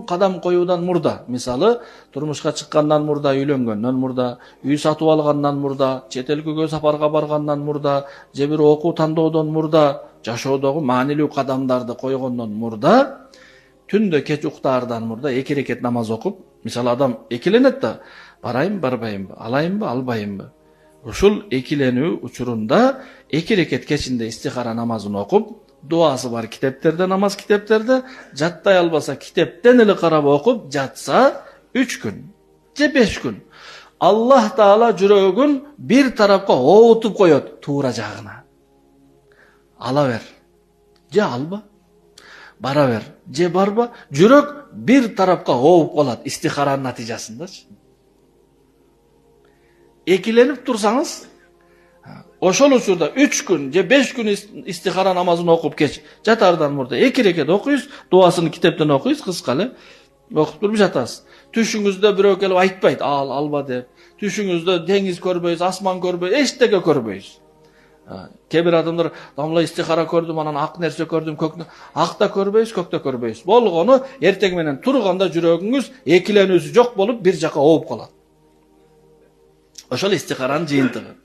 кадам коюудан мурда, мисалы турмушка чыккандан мурда, үйлөнгөндөн мурда, үй сатып алгандан мурда, чет элге сапарга баргандан мурда, же бир окуу тандоодон мурда, жашоодогу маанилүү кадамдарды койгондон мурда, түндө кеч уктаардан мурда 2 рекет намаз окуп, мисалы адам экиленет да, барайынбы, барбайынбы, алайынбы, албайынбы. Ушул экиленүү учурунда 2 рекет кечинде истихара намазын окуп, дуасы бар китептерде, намаз китептерде, жаттай албаса китептен эле карап окуп жатса 3 күн же 5 күн Аллах Таала жүрөгүн бир тарапка оотуп коет, туура жагына. Ала бер же алба, бара бер же барба, жүрөк бир тарапка ооп калат истихаранын натыйжасындачы. Экиленип турсаңыз, ошол учурда 3 күн же 5 күн истихара намазын окуп кеч жатардан мурда 2 рекет окуйсуз, дуасын китептен окуйсуз, кыска эле окуп туруп жатасыз. Түшүңүздө бирөө келип айтпайт, алба деп. Түшүңүздө деңиз көрбөйсүз, асман көрбөйсүз, эчтеке көрбөйсүз. Кээ бир адамдар дамла истихара көрдүм, анан ак нерсе көрдүм, акта көрбөйсүз, көктө көрбөйсүз. Болгону эртең менен турганда жүрөгүңүз экиленүүсү жок болуп бир жака ооп калат. Ошол истихаранын жыйынтыгы.